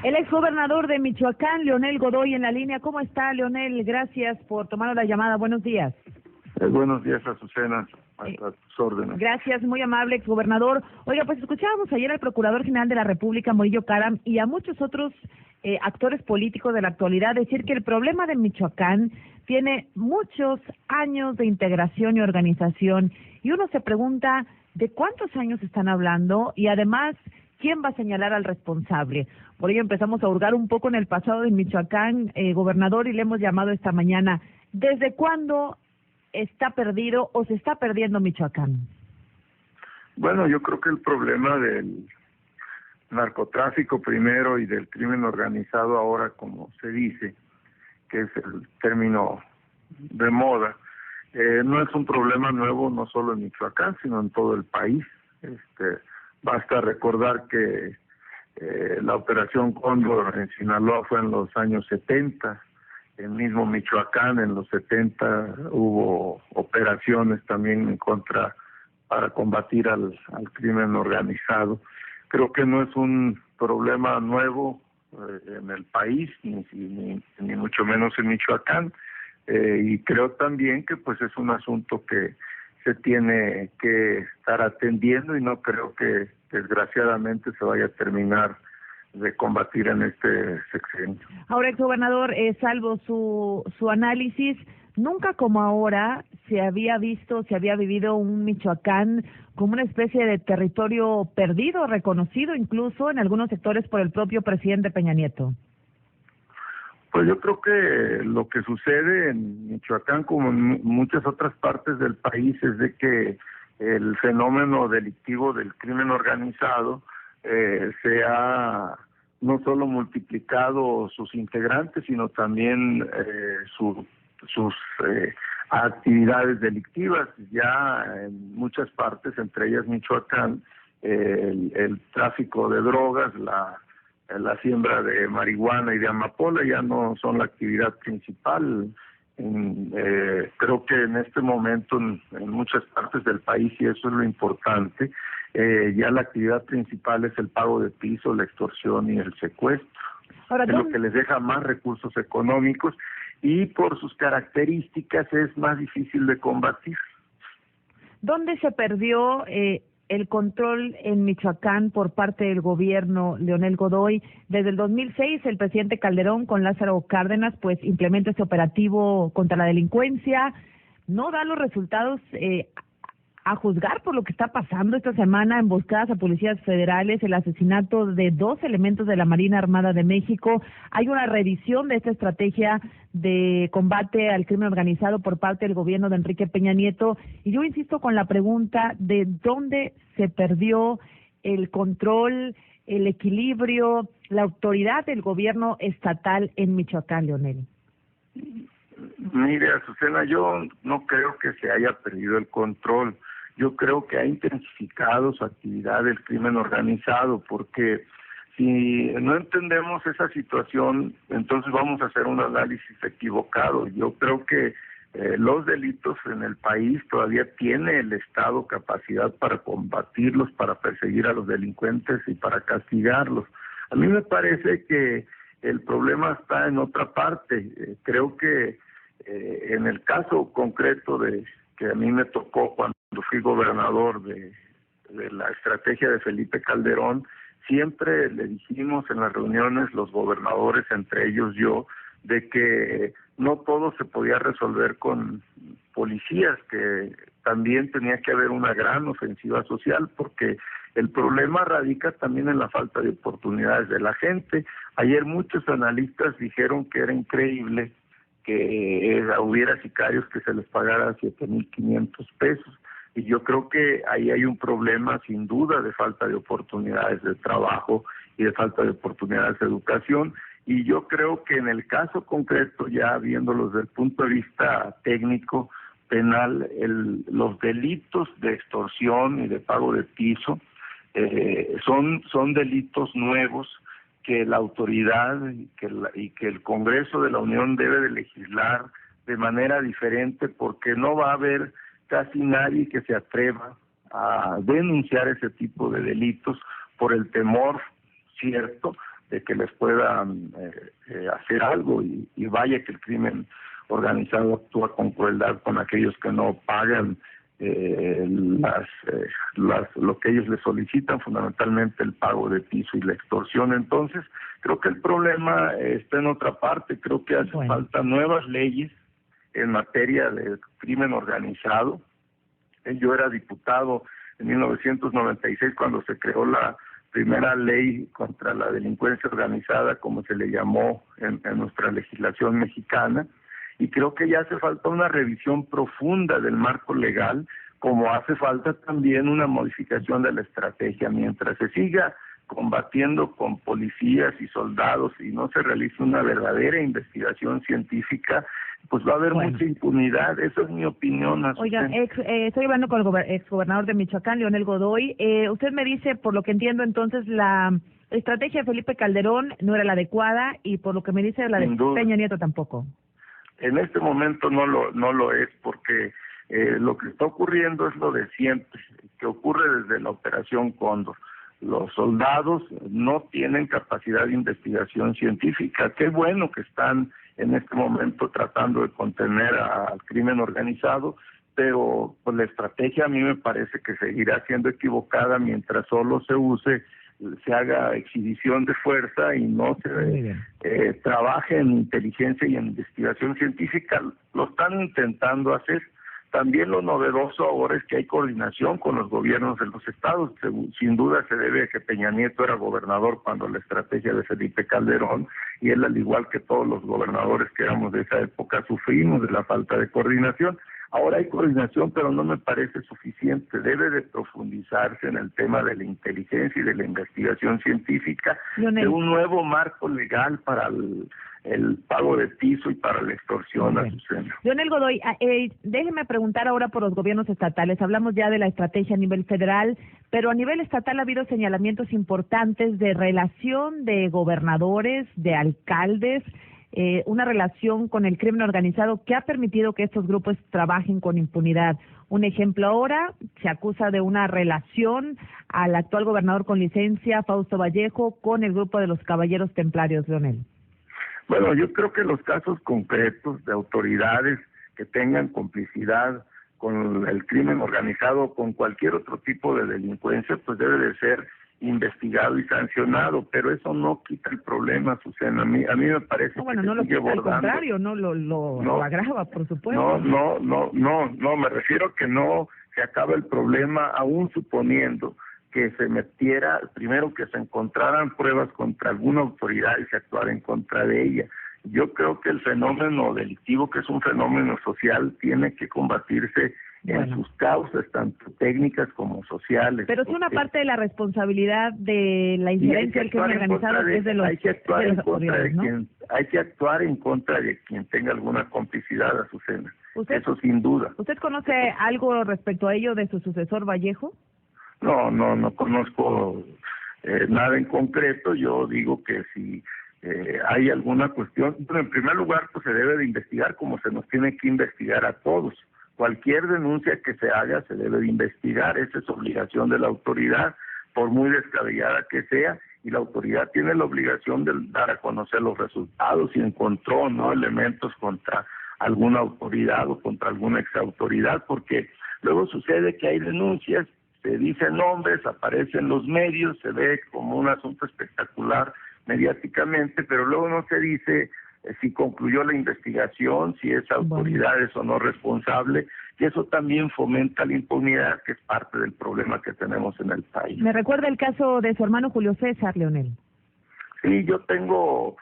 El exgobernador de Michoacán, Leonel Godoy, en la línea. ¿Cómo está, Leonel? Gracias por tomar la llamada. Buenos días. Buenos días, Azucena. A tus órdenes. Gracias, muy amable, exgobernador. Oiga, pues escuchábamos ayer al Procurador General de la República, Murillo Karam, y a muchos otros actores políticos de la actualidad decir que el problema de Michoacán tiene muchos años de integración y organización. Y uno se pregunta, ¿de cuántos años están hablando? Y además, ¿quién va a señalar al responsable? Por ello empezamos a hurgar un poco en el pasado de Michoacán, gobernador, y le hemos llamado esta mañana. ¿Desde cuándo está perdido o se está perdiendo Michoacán? Bueno, yo creo que el problema del narcotráfico primero y del crimen organizado ahora, como se dice, que es el término de moda, no es un problema nuevo no solo en Michoacán, sino en todo el país. Basta recordar que la Operación Cóndor en Sinaloa fue en los años 70, el mismo Michoacán en los 70 hubo operaciones también para combatir al crimen organizado. Creo que no es un problema nuevo en el país, ni mucho menos en Michoacán, y creo también que pues es un asunto que se tiene que estar atendiendo y no creo que desgraciadamente se vaya a terminar de combatir en este sexenio. Ahora, exgobernador, salvo su análisis, nunca como ahora se había vivido un Michoacán como una especie de territorio perdido, reconocido incluso en algunos sectores por el propio presidente Peña Nieto. Pues yo creo que lo que sucede en Michoacán, como en muchas otras partes del país, es de que el fenómeno delictivo del crimen organizado se ha no solo multiplicado sus integrantes, sino también sus actividades delictivas. Ya en muchas partes, entre ellas Michoacán, el tráfico de drogas, la siembra de marihuana y de amapola ya no son la actividad principal. Creo que en este momento en muchas partes del país, y eso es lo importante, ya la actividad principal es el pago de piso, la extorsión y el secuestro. Ahora, es lo que les deja más recursos económicos y por sus características es más difícil de combatir. ¿Dónde se perdió el control en Michoacán por parte del gobierno, Leonel Godoy? Desde el 2006, el presidente Calderón con Lázaro Cárdenas pues implementa este operativo contra la delincuencia. No da los resultados a juzgar por lo que está pasando esta semana, emboscadas a policías federales, el asesinato de 2 elementos de la Marina Armada de México. Hay una revisión de esta estrategia de combate al crimen organizado por parte del gobierno de Enrique Peña Nieto. Y yo insisto con la pregunta de dónde se perdió el control, el equilibrio, la autoridad del gobierno estatal en Michoacán, Leonel. Mire, Azucena, yo no creo que se haya perdido el control. Yo creo que ha intensificado su actividad el crimen organizado, porque si no entendemos esa situación, entonces vamos a hacer un análisis equivocado. Yo creo que los delitos en el país todavía tiene el Estado capacidad para combatirlos, para perseguir a los delincuentes y para castigarlos. A mí me parece que el problema está en otra parte. Creo que en el caso concreto que a mí me tocó cuando fui gobernador de la estrategia de Felipe Calderón, siempre le dijimos en las reuniones los gobernadores, entre ellos yo, de que no todo se podía resolver con policías, que también tenía que haber una gran ofensiva social, porque el problema radica también en la falta de oportunidades de la gente. Ayer muchos analistas dijeron que era increíble que hubiera sicarios que se les pagara 7,500 pesos. Y yo creo que ahí hay un problema sin duda de falta de oportunidades de trabajo y de falta de oportunidades de educación. Y yo creo que en el caso concreto, ya viéndolo desde el punto de vista técnico, penal, los delitos de extorsión y de pago de piso son delitos nuevos que la autoridad y que el Congreso de la Unión debe de legislar de manera diferente, porque no va a haber casi nadie que se atreva a denunciar ese tipo de delitos por el temor cierto que les puedan hacer algo, y vaya que el crimen organizado actúa con crueldad con aquellos que no pagan lo que ellos les solicitan, fundamentalmente el pago de piso y la extorsión. Entonces, creo que el problema está en otra parte. Creo que hace falta nuevas leyes en materia de crimen organizado. Yo era diputado en 1996 cuando se creó la primera ley contra la delincuencia organizada, como se le llamó en nuestra legislación mexicana, y creo que ya hace falta una revisión profunda del marco legal, como hace falta también una modificación de la estrategia. Mientras se siga combatiendo con policías y soldados y no se realice una verdadera investigación científica, pues va a haber mucha impunidad. Esa es mi opinión. Oiga, estoy hablando con el exgobernador de Michoacán, Leonel Godoy. Usted me dice, por lo que entiendo, entonces la estrategia de Felipe Calderón no era la adecuada, y por lo que me dice, la de Peña Nieto tampoco. En este momento no lo es, porque lo que está ocurriendo es lo de siempre, que ocurre desde la Operación Cóndor. Los soldados no tienen capacidad de investigación científica. Qué bueno que están en este momento tratando de contener al crimen organizado, pero pues la estrategia a mí me parece que seguirá siendo equivocada mientras solo se haga exhibición de fuerza y no se trabaje en inteligencia y en investigación científica. Lo están intentando hacer. También lo novedoso ahora es que hay coordinación con los gobiernos de los estados. Sin duda se debe a que Peña Nieto era gobernador cuando la estrategia de Felipe Calderón, y él, al igual que todos los gobernadores que éramos de esa época, sufrimos de la falta de coordinación. Ahora hay coordinación, pero no me parece suficiente. Debe de profundizarse en el tema de la inteligencia y de la investigación científica, de un nuevo marco legal para el pago de piso y para la extorsión, Azucena. Leonel Godoy, déjeme preguntar ahora por los gobiernos estatales. Hablamos ya de la estrategia a nivel federal, pero a nivel estatal ha habido señalamientos importantes de relación de gobernadores, de alcaldes, una relación con el crimen organizado que ha permitido que estos grupos trabajen con impunidad. Un ejemplo ahora, se acusa de una relación al actual gobernador con licencia, Fausto Vallejo, con el grupo de los Caballeros Templarios, Leonel. Bueno, yo creo que los casos concretos de autoridades que tengan complicidad con el crimen organizado o con cualquier otro tipo de delincuencia, pues debe de ser investigado y sancionado, pero eso no quita el problema, Azucena. A mí me parece que no lo quita, al contrario, lo agrava, por supuesto. No, me refiero a que no se acaba el problema, aún suponiendo que se metiera, primero que se encontraran pruebas contra alguna autoridad y se actuara en contra de ella. Yo creo que el fenómeno delictivo, que es un fenómeno social, tiene que combatirse en sus causas, tanto técnicas como sociales. Pero si una parte de la responsabilidad de la injerencia del crimen organizado es de los autoridades, ¿no? Hay que actuar en contra de quien tenga alguna complicidad, Azucena. Eso sin duda. ¿Usted conoce algo respecto a ello de su sucesor Vallejo? No conozco nada en concreto. Yo digo que si hay alguna cuestión, bueno, en primer lugar, pues se debe de investigar como se nos tiene que investigar a todos. Cualquier denuncia que se haga se debe de investigar. Esa es obligación de la autoridad, por muy descabellada que sea, y la autoridad tiene la obligación de dar a conocer los resultados si encontró elementos contra alguna autoridad o contra alguna exautoridad, porque luego sucede que hay denuncias, se dicen nombres, aparecen los medios, se ve como un asunto espectacular mediáticamente, pero luego no se dice si concluyó la investigación, si esa autoridad es o no responsable, y eso también fomenta la impunidad, que es parte del problema que tenemos en el país. ¿Me recuerda el caso de su hermano Julio César, Leonel? Sí, yo tengo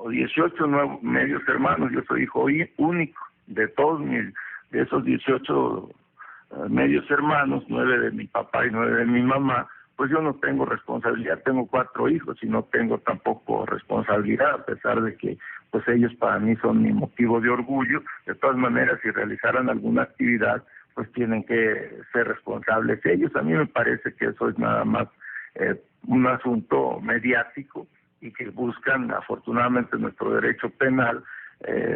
18 medios hermanos, yo soy hijo único. De esos 18 medios hermanos, 9 de mi papá y 9 de mi mamá, pues yo no tengo responsabilidad. Tengo 4 hijos y no tengo tampoco responsabilidad, a pesar de que pues ellos para mí son mi motivo de orgullo. De todas maneras, si realizaran alguna actividad, pues tienen que ser responsables ellos. A mí me parece que eso es nada más un asunto mediático, y que buscan, afortunadamente nuestro derecho penal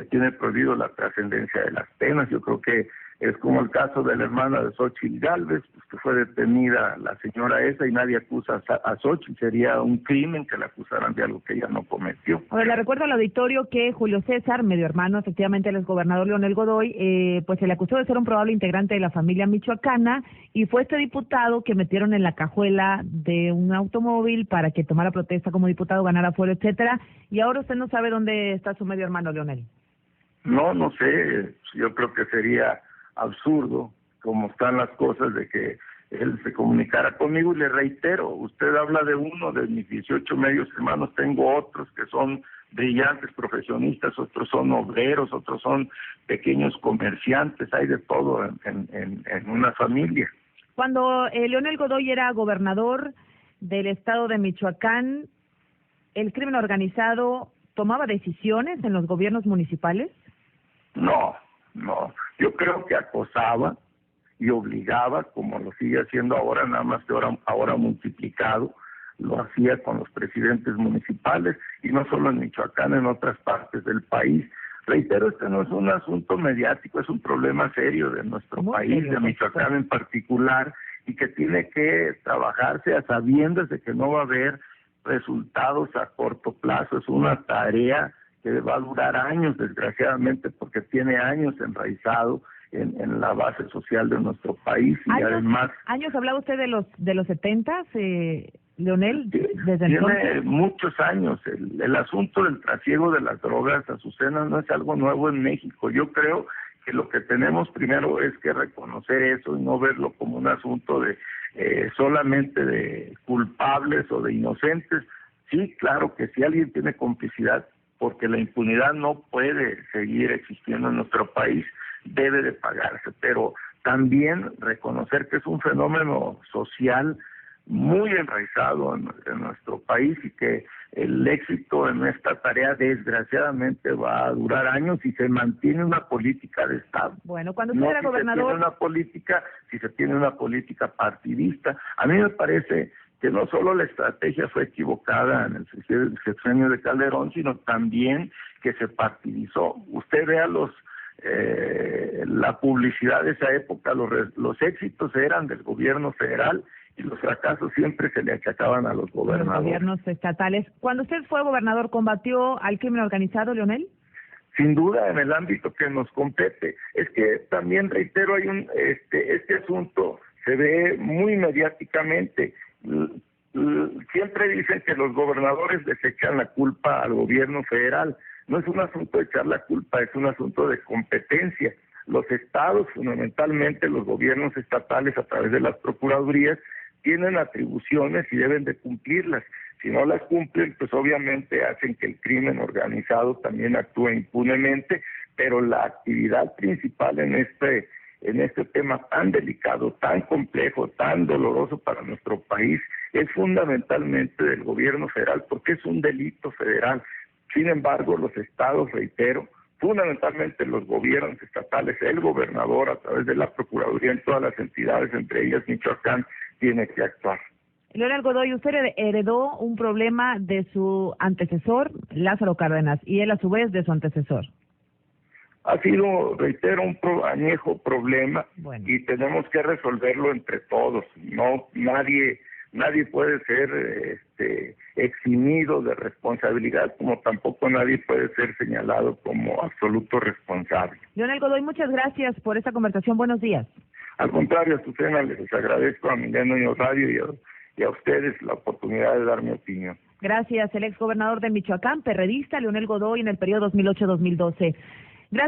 tiene prohibido la trascendencia de las penas. Yo creo que Es como el caso de la hermana de Xóchitl Gálvez, pues, que fue detenida la señora esa y nadie acusa a Xóchitl. Sería un crimen que la acusaran de algo que ella no cometió. A ver, le recuerdo al auditorio que Julio César, medio hermano, efectivamente el exgobernador Leonel Godoy, pues se le acusó de ser un probable integrante de la familia michoacana y fue este diputado que metieron en la cajuela de un automóvil para que tomara protesta como diputado, ganara fuero, etcétera. Y ahora usted no sabe dónde está su medio hermano Leonel. No sé, yo creo que sería absurdo, como están las cosas, de que él se comunicara conmigo. Y le reitero, usted habla de uno de mis 18 medios hermanos, tengo otros que son brillantes profesionistas, otros son obreros, otros son pequeños comerciantes, hay de todo en una familia. Cuando Leonel Godoy era gobernador del estado de Michoacán, ¿el crimen organizado tomaba decisiones en los gobiernos municipales? No, yo creo que acosaba y obligaba, como lo sigue haciendo ahora, nada más que ahora multiplicado, lo hacía con los presidentes municipales, y no solo en Michoacán, en otras partes del país. Reitero, este no es un asunto mediático, es un problema serio de nuestro país, de Michoacán en particular, y que tiene que trabajarse a sabiendas de que no va a haber resultados a corto plazo. Es una tarea que va a durar años, desgraciadamente, porque tiene años enraizado en la base social de nuestro país. Y además... ¿Años hablaba usted de los 70s, Leonel? Tiene muchos años. El asunto del trasiego de las drogas, Azucena, no es algo nuevo en México. Yo creo que lo que tenemos primero es que reconocer eso y no verlo como un asunto de solamente de culpables o de inocentes. Sí, claro que si alguien tiene complicidad, porque la impunidad no puede seguir existiendo en nuestro país, debe de pagarse, pero también reconocer que es un fenómeno social muy enraizado en nuestro país y que el éxito en esta tarea desgraciadamente va a durar años si se mantiene una política de Estado. Bueno, cuando usted era gobernador... Si se tiene una política partidista, a mí me parece que no solo la estrategia fue equivocada en el sexenio de Calderón, sino también que se partidizó. Usted vea la publicidad de esa época, los éxitos eran del gobierno federal y los fracasos siempre se le achacaban a los gobernadores. Los gobiernos estatales. Cuando usted fue gobernador, ¿combatió al crimen organizado, Leonel? Sin duda, en el ámbito que nos compete. Es que también, reitero, hay este asunto se ve muy mediáticamente. Siempre dicen que los gobernadores les echan la culpa al gobierno federal. No es un asunto de echar la culpa, es un asunto de competencia. Los estados, fundamentalmente los gobiernos estatales a través de las procuradurías, tienen atribuciones y deben de cumplirlas. Si no las cumplen, pues obviamente hacen que el crimen organizado también actúe impunemente, pero la actividad principal en este tema tan delicado, tan complejo, tan doloroso para nuestro país, es fundamentalmente del gobierno federal, porque es un delito federal. Sin embargo, los estados, reitero, fundamentalmente los gobiernos estatales, el gobernador a través de la Procuraduría en todas las entidades, entre ellas Michoacán, tiene que actuar. Leonel Godoy, usted heredó un problema de su antecesor, Lázaro Cárdenas, y él a su vez de su antecesor. Ha sido, reitero, un añejo problema, y tenemos que resolverlo entre todos. Nadie puede ser eximido de responsabilidad, como tampoco nadie puede ser señalado como absoluto responsable. Leonel Godoy, muchas gracias por esta conversación. Buenos días. Al contrario, Azucena, les agradezco a Milenio Radio y a ustedes la oportunidad de dar mi opinión. Gracias. El exgobernador de Michoacán, perredista, Leonel Godoy, en el periodo 2008-2012.